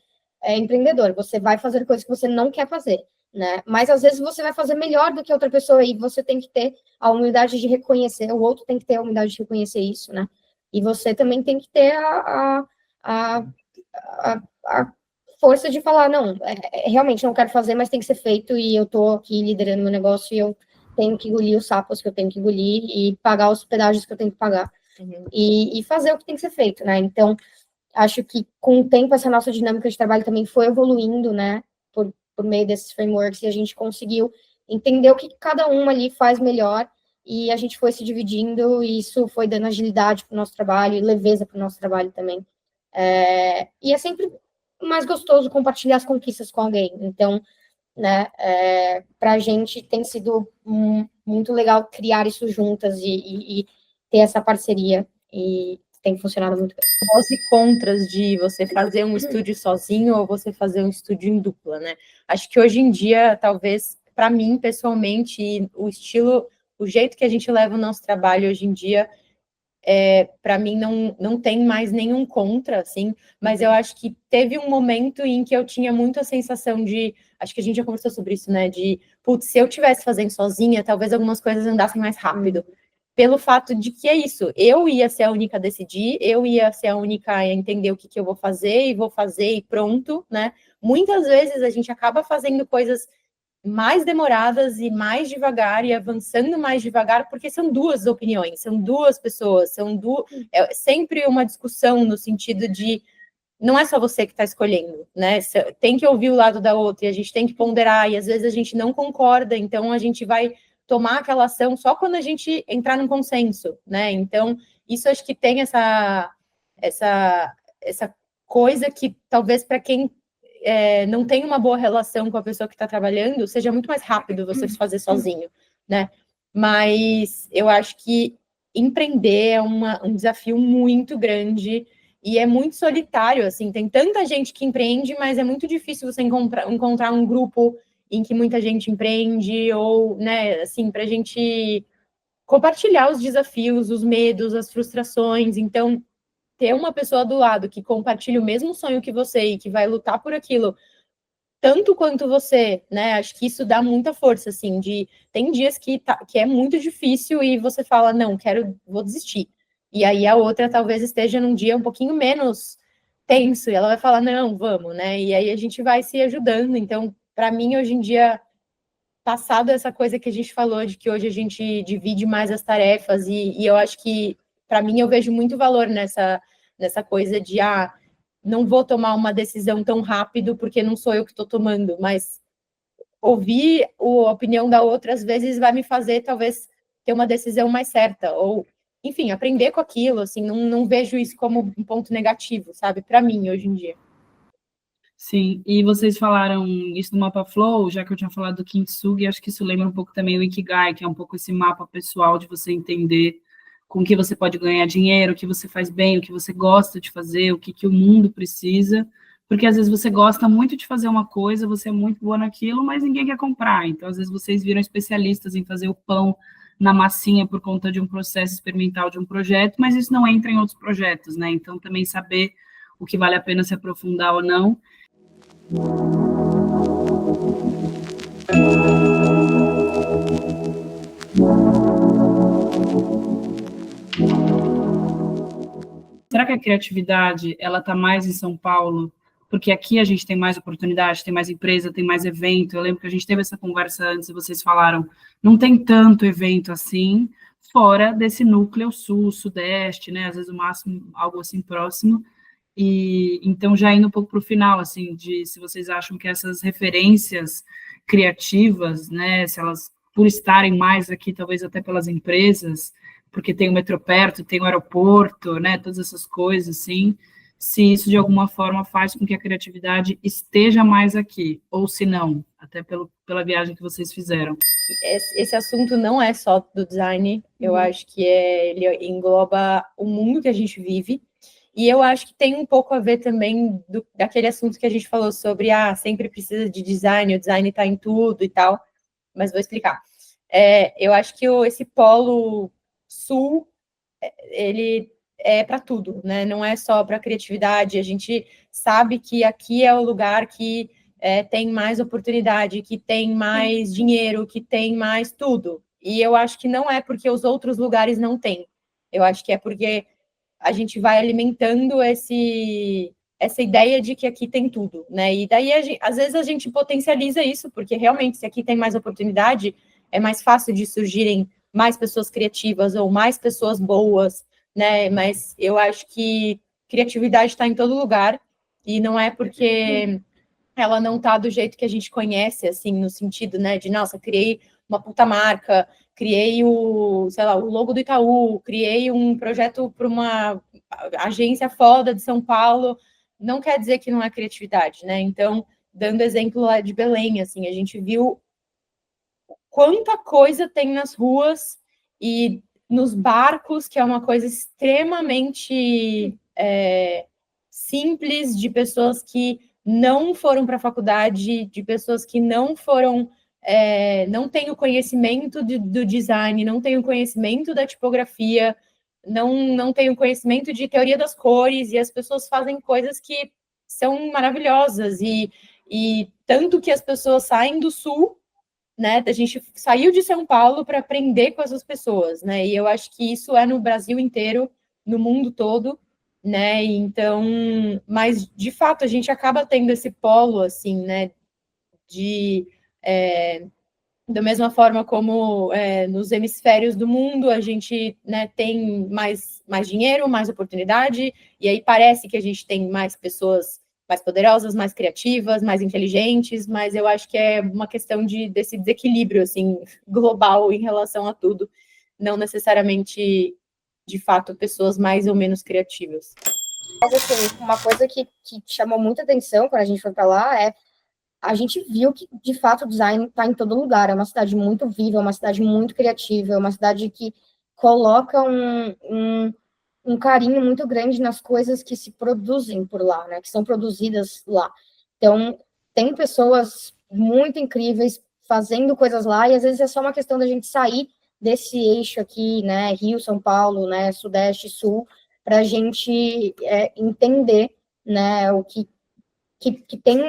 empreendedor. Você vai fazer coisas que você não quer fazer, né? Mas às vezes você vai fazer melhor do que outra pessoa e você tem que ter a humildade de reconhecer, o outro tem que ter a humildade de reconhecer isso, né? E você também tem que ter a força de falar, não, realmente não quero fazer, mas tem que ser feito, e eu tô aqui liderando meu negócio e eu tenho que engolir os sapos que eu tenho que engolir e pagar os pedágios que eu tenho que pagar, e fazer o que tem que ser feito, né? Então, acho que com o tempo essa nossa dinâmica de trabalho também foi evoluindo, né, por meio desses frameworks, e a gente conseguiu entender o que cada um ali faz melhor, e a gente foi se dividindo, e isso foi dando agilidade para o nosso trabalho, e leveza para o nosso trabalho também. E é sempre mais gostoso compartilhar as conquistas com alguém. Então, né, para a gente tem sido muito legal criar isso juntas e ter essa parceria, e tem funcionado muito bem. Prós e contras de você fazer um estúdio sozinho ou você fazer um estúdio em dupla, né? Acho que hoje em dia, talvez, para mim, pessoalmente, o jeito que a gente leva o nosso trabalho hoje em dia, para mim, não tem mais nenhum contra, assim, mas eu acho que teve um momento em que eu tinha muito a sensação de, acho que a gente já conversou sobre isso, né, de, putz, se eu estivesse fazendo sozinha, talvez algumas coisas andassem mais rápido, pelo fato de que é isso, eu ia ser a única a decidir, eu ia ser a única a entender o que eu vou fazer e pronto, né, muitas vezes a gente acaba fazendo coisas mais demoradas e mais devagar e avançando mais devagar, porque são duas opiniões, são duas pessoas, é sempre uma discussão no sentido de não é só você que está escolhendo, né? Tem que ouvir o lado da outra e a gente tem que ponderar, e às vezes a gente não concorda, então a gente vai tomar aquela ação só quando a gente entrar num consenso, né? Então, isso acho que tem essa coisa que talvez para quem não tem uma boa relação com a pessoa que está trabalhando, seja muito mais rápido você se fazer sozinho, né? Mas eu acho que empreender é um desafio muito grande e é muito solitário, assim, tem tanta gente que empreende, mas é muito difícil você encontrar um grupo em que muita gente empreende, ou, né, assim, para a gente compartilhar os desafios, os medos, as frustrações. Então, ter uma pessoa do lado que compartilha o mesmo sonho que você e que vai lutar por aquilo tanto quanto você, né? Acho que isso dá muita força, assim, tem dias que é muito difícil e você fala, não, vou desistir. E aí a outra talvez esteja num dia um pouquinho menos tenso, e ela vai falar, não, vamos, né? E aí a gente vai se ajudando. Então, para mim, hoje em dia, passado essa coisa que a gente falou, de que hoje a gente divide mais as tarefas, e eu acho que, para mim, eu vejo muito valor nessa coisa de, não vou tomar uma decisão tão rápido, porque não sou eu que estou tomando, mas ouvir a opinião da outra, às vezes, vai me fazer, talvez, ter uma decisão mais certa, ou, enfim, aprender com aquilo, assim, não vejo isso como um ponto negativo, sabe, para mim, hoje em dia. Sim, e vocês falaram isso do mapa flow, já que eu tinha falado do Kintsugi, acho que isso lembra um pouco também o Ikigai, que é um pouco esse mapa pessoal de você entender com que você pode ganhar dinheiro, o que você faz bem, o que você gosta de fazer, o que o mundo precisa, porque às vezes você gosta muito de fazer uma coisa, você é muito boa naquilo, mas ninguém quer comprar, então às vezes vocês viram especialistas em fazer o pão na massinha por conta de um processo experimental de um projeto, mas isso não entra em outros projetos, né? Então também saber o que vale a pena se aprofundar ou não. Será que a criatividade ela está mais em São Paulo? Porque aqui a gente tem mais oportunidade, tem mais empresa, tem mais evento. Eu lembro que a gente teve essa conversa antes e vocês falaram, não tem tanto evento assim, fora desse núcleo sul, sudeste, né? Às vezes o máximo algo assim próximo. E então, já indo um pouco para o final, assim, de se vocês acham que essas referências criativas, né, se elas, por estarem mais aqui, talvez até pelas empresas, porque tem o metrô perto, tem o aeroporto, né, todas essas coisas, assim, se isso de alguma forma faz com que a criatividade esteja mais aqui, ou se não, até pela viagem que vocês fizeram. Esse assunto não é só do design, eu acho que ele engloba o mundo que a gente vive. E eu acho que tem um pouco a ver também daquele assunto que a gente falou sobre, sempre precisa de design, o design está em tudo e tal, mas vou explicar. Eu acho que esse polo sul, ele é para tudo, né? Não é só para criatividade, a gente sabe que aqui é o lugar que tem mais oportunidade, que tem mais dinheiro, que tem mais tudo. E eu acho que não é porque os outros lugares não têm. Eu acho que é porque a gente vai alimentando essa ideia de que aqui tem tudo, né? E daí, às vezes, a gente potencializa isso, porque realmente, se aqui tem mais oportunidade, é mais fácil de surgirem mais pessoas criativas ou mais pessoas boas, né? Mas eu acho que criatividade está em todo lugar, e não é porque ela não está do jeito que a gente conhece, assim, no sentido, né, de, nossa, criei uma puta marca, criei sei lá, o logo do Itaú, criei um projeto para uma agência foda de São Paulo, não quer dizer que não é criatividade, né? Então, dando exemplo lá de Belém, assim, a gente viu quanta coisa tem nas ruas e nos barcos, que é uma coisa extremamente simples, de pessoas que não foram para a faculdade, de pessoas que não foram, não têm o conhecimento do design, não têm o conhecimento da tipografia, não têm o conhecimento de teoria das cores, e as pessoas fazem coisas que são maravilhosas, e tanto que as pessoas saem do Sul, né? A gente saiu de São Paulo para aprender com essas pessoas, né? E eu acho que isso é no Brasil inteiro, no mundo todo, né? Então, mas de fato a gente acaba tendo esse polo, assim, né? De da mesma forma como nos hemisférios do mundo a gente, né, tem mais dinheiro, mais oportunidade, e aí parece que a gente tem mais pessoas mais poderosas, mais criativas, mais inteligentes, mas eu acho que é uma questão desse desequilíbrio, assim, global em relação a tudo, não necessariamente, de fato, pessoas mais ou menos criativas. Mas, assim, uma coisa que chamou muita atenção quando a gente foi para lá a gente viu que, de fato, o design está em todo lugar. É uma cidade muito viva, é uma cidade muito criativa, é uma cidade que coloca um carinho muito grande nas coisas que se produzem por lá, né? Que são produzidas lá. Então, tem pessoas muito incríveis fazendo coisas lá, e às vezes é só uma questão da gente sair desse eixo aqui, né? Rio, São Paulo, né? Sudeste, Sul, para a gente entender, né? O que tem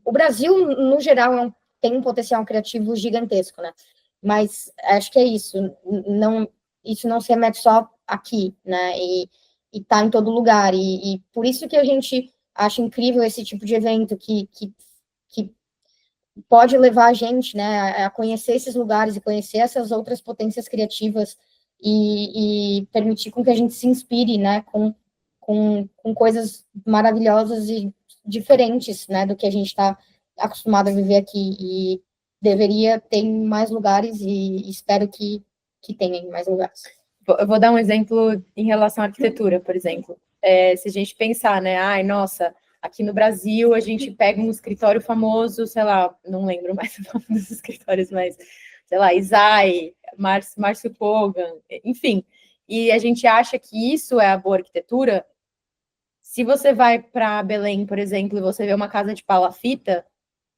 o Brasil no geral tem um potencial criativo gigantesco, né? Mas acho que é isso, isso não se remete só aqui, né? E tá em todo lugar, e por isso que a gente acha incrível esse tipo de evento que pode levar a gente, né, a conhecer esses lugares e conhecer essas outras potências criativas e permitir com que a gente se inspire, né, com coisas maravilhosas e diferentes, né, do que a gente está acostumado a viver aqui, e deveria ter em mais lugares, e espero que tenha em mais lugares. Eu vou dar um exemplo em relação à arquitetura, por exemplo. Se a gente pensar, né, ai, nossa, aqui no Brasil a gente pega um escritório famoso, sei lá, não lembro mais o nome dos escritórios, mas, sei lá, Isai, Márcio Kogan, enfim, e a gente acha que isso é a boa arquitetura. Se você vai para Belém, por exemplo, e você vê uma casa de palafita,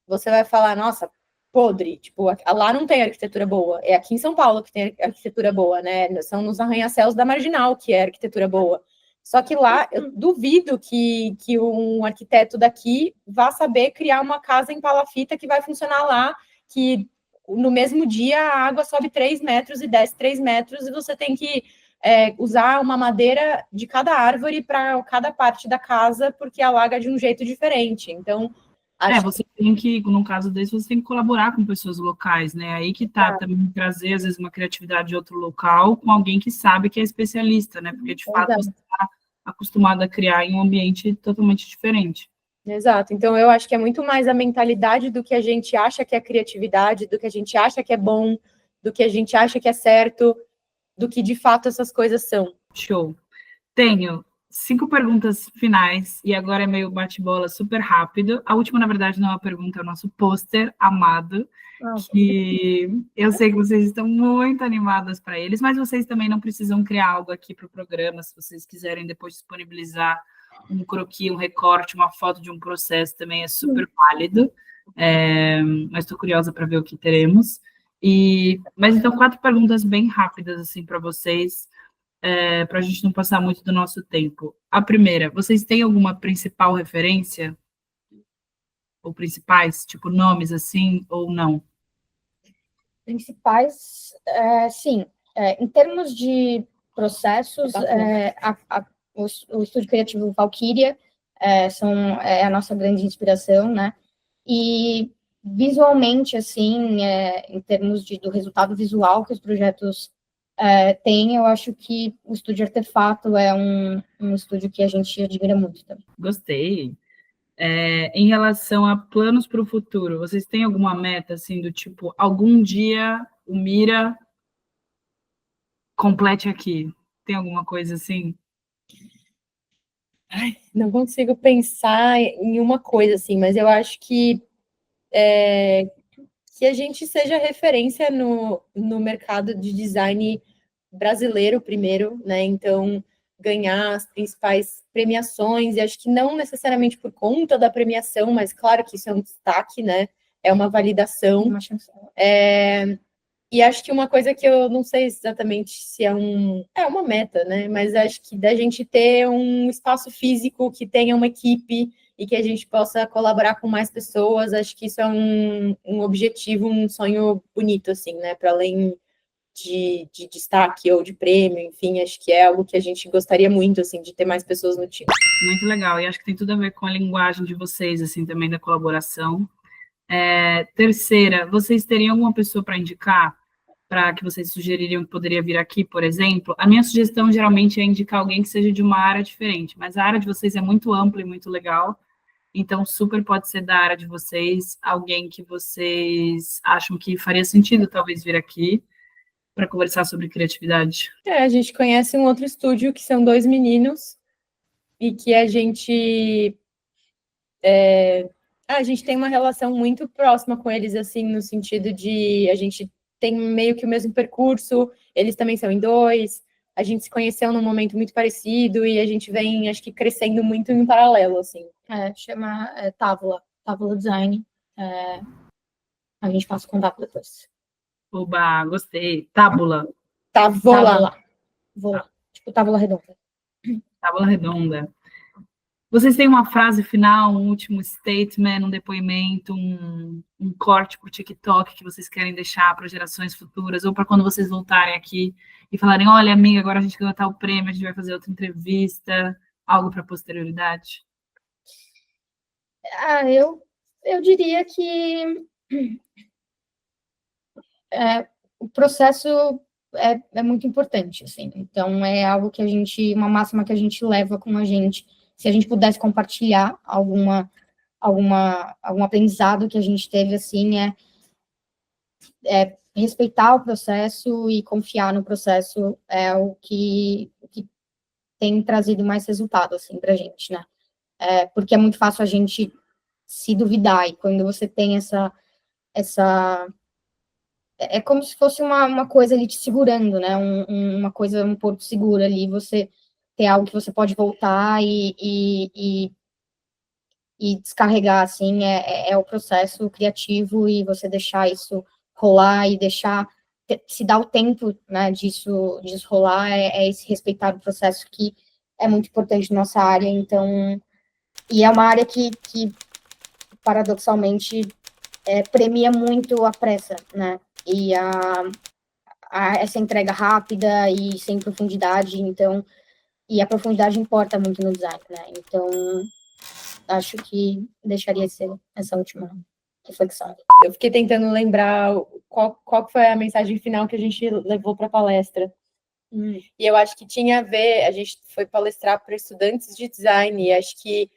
você vai falar, nossa, podre, tipo, lá não tem arquitetura boa, é aqui em São Paulo que tem arquitetura boa, né? São nos arranha-céus da Marginal que é arquitetura boa. Só que lá, eu duvido que um arquiteto daqui vá saber criar uma casa em palafita que vai funcionar lá, que no mesmo dia a água sobe 3 metros e desce 3 metros, e você tem que usar uma madeira de cada árvore para cada parte da casa, porque alaga de um jeito diferente. Então, você tem que, no caso desse, você tem que colaborar com pessoas locais, né? Aí que tá, também trazer, às vezes, uma criatividade de outro local com alguém que sabe que é especialista, né? Porque, de fato, você está acostumado a criar em um ambiente totalmente diferente. Exato. Então, eu acho que é muito mais a mentalidade do que a gente acha que é criatividade, do que a gente acha que é bom, do que a gente acha que é certo, do que, de fato, essas coisas são. Show. Tenho 5 perguntas finais, e agora é meio bate-bola super rápido. A última, na verdade, não é uma pergunta, é o nosso pôster amado, que eu sei que vocês estão muito animadas para eles, mas vocês também não precisam criar algo aqui para o programa, se vocês quiserem depois disponibilizar um croquis, um recorte, uma foto de um processo, também é super válido, mas estou curiosa para ver o que teremos. Mas então, 4 perguntas bem rápidas assim para vocês, para a gente não passar muito do nosso tempo. A primeira, vocês têm alguma principal referência? Ou principais, tipo nomes assim, ou não? Principais, sim. Em termos de processos, o Estúdio Criativo Valkyria é a nossa grande inspiração, né? E visualmente, assim, em termos do resultado visual que os projetos Eu acho que o Estúdio Artefato é um estúdio que a gente admira muito também. Gostei. Em relação a planos para o futuro, vocês têm alguma meta, assim, do tipo, algum dia o Mira complete aqui? Tem alguma coisa assim? Não consigo pensar em uma coisa assim, mas eu acho que a gente seja referência no mercado de design brasileiro primeiro, né? Então, ganhar as principais premiações, e acho que não necessariamente por conta da premiação, mas claro que isso é um destaque, né? É uma validação. Uma chance. E acho que uma coisa que eu não sei exatamente se é uma meta, né? Mas acho que da gente ter um espaço físico que tenha uma equipe e que a gente possa colaborar com mais pessoas, acho que isso é um objetivo, um sonho bonito, assim, né? Para além de destaque ou de prêmio, enfim, acho que é algo que a gente gostaria muito, assim, de ter mais pessoas no time. Muito legal, e acho que tem tudo a ver com a linguagem de vocês, assim, também da colaboração. Terceira, vocês teriam alguma pessoa para indicar, para que vocês sugeririam que poderia vir aqui, por exemplo? A minha sugestão, geralmente, é indicar alguém que seja de uma área diferente, mas a área de vocês é muito ampla e muito legal, então super pode ser da área de vocês, alguém que vocês acham que faria sentido, talvez, vir aqui, para conversar sobre criatividade. A gente conhece um outro estúdio que são 2 meninos e que a gente tem uma relação muito próxima com eles, assim, no sentido de a gente tem meio que o mesmo percurso, eles também são em 2, a gente se conheceu num momento muito parecido e a gente vem, acho que, crescendo muito em paralelo, assim. Chama Távola Design. A gente passa o contato depois. Oba, gostei. Tábula. Távola. Tipo, tábula redonda. Tábula redonda. Vocês têm uma frase final, um último statement, um depoimento, um corte para o TikTok que vocês querem deixar para gerações futuras, ou para quando vocês voltarem aqui e falarem, olha, amiga, agora a gente ganhou tal prêmio, a gente vai fazer outra entrevista, algo para a posterioridade? Eu diria que o processo é muito importante, assim. Então, é algo que uma máxima que a gente leva com a gente. Se a gente pudesse compartilhar algum aprendizado que a gente teve, assim, respeitar o processo e confiar no processo é o que tem trazido mais resultado, assim, pra gente, né? Porque é muito fácil a gente se duvidar, e quando você tem essa é como se fosse uma coisa ali te segurando, né? Uma coisa, um porto seguro ali, você ter algo que você pode voltar e descarregar, assim, é o processo criativo, e você deixar isso rolar e se dar o tempo, né, disso rolar, esse respeitar o processo que é muito importante na nossa área. Então, e é uma área que paradoxalmente, premia muito a pressa, né, e essa entrega rápida e sem profundidade. Então, e a profundidade importa muito no design, né? Então, acho que deixaria essa última reflexão. Eu fiquei tentando lembrar qual foi a mensagem final que a gente levou para a palestra. E eu acho que tinha a ver, a gente foi palestrar para estudantes de design, e acho que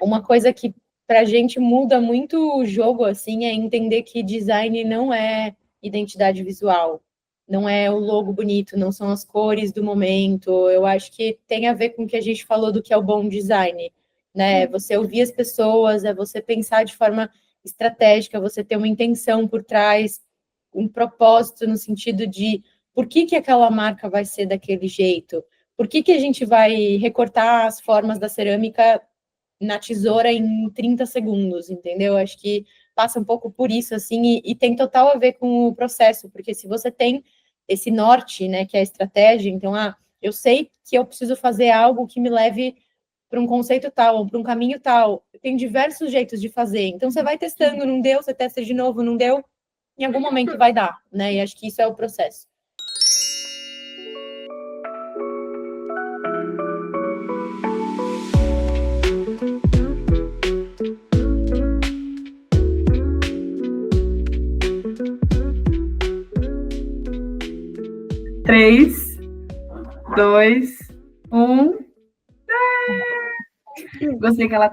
uma coisa que para a gente muda muito o jogo, assim, é entender que design não é identidade visual, não é o logo bonito, não são as cores do momento. Eu acho que tem a ver com o que a gente falou do que é o bom design, né? Você ouvir as pessoas, é você pensar de forma estratégica, você ter uma intenção por trás, um propósito no sentido de por que aquela marca vai ser daquele jeito, por que a gente vai recortar as formas da cerâmica na tesoura em 30 segundos, entendeu? Acho que passa um pouco por isso, assim, e tem total a ver com o processo, porque se você tem esse norte, né, que é a estratégia, então, eu sei que eu preciso fazer algo que me leve para um conceito tal, ou para um caminho tal, tem diversos jeitos de fazer, então você vai testando, não deu, você testa de novo, não deu, em algum momento vai dar, né, e acho que isso é o processo. 3, 2, 1. Gostei que ela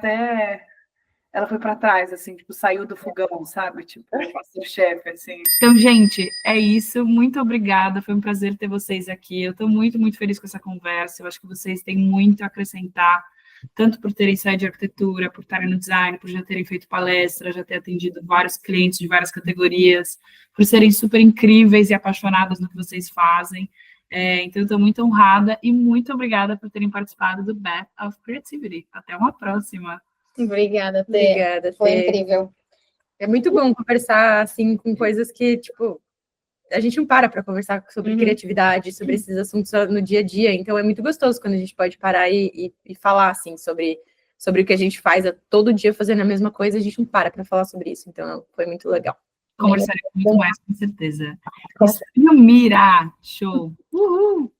foi para trás, assim, tipo, saiu do fogão, sabe? Tipo, Masterchef, assim. Então, gente, é isso. Muito obrigada. Foi um prazer ter vocês aqui. Eu estou muito, muito feliz com essa conversa. Eu acho que vocês têm muito a acrescentar, tanto por terem saído de arquitetura, por estarem no design, por já terem feito palestra, já ter atendido vários clientes de várias categorias, por serem super incríveis e apaixonadas no que vocês fazem. Então, eu estou muito honrada e muito obrigada por terem participado do Bath of Creativity. Até uma próxima. Obrigada, Tê. Obrigada, Foi Tê. incrível. É muito bom conversar, assim, com coisas que, tipo, a gente não para conversar sobre criatividade, sobre esses assuntos no dia a dia, então é muito gostoso quando a gente pode parar e falar, assim, sobre o que a gente faz todo dia fazendo a mesma coisa, a gente não para falar sobre isso, então foi muito legal. Conversaremos muito mais, com certeza. Mira, show! Uhul!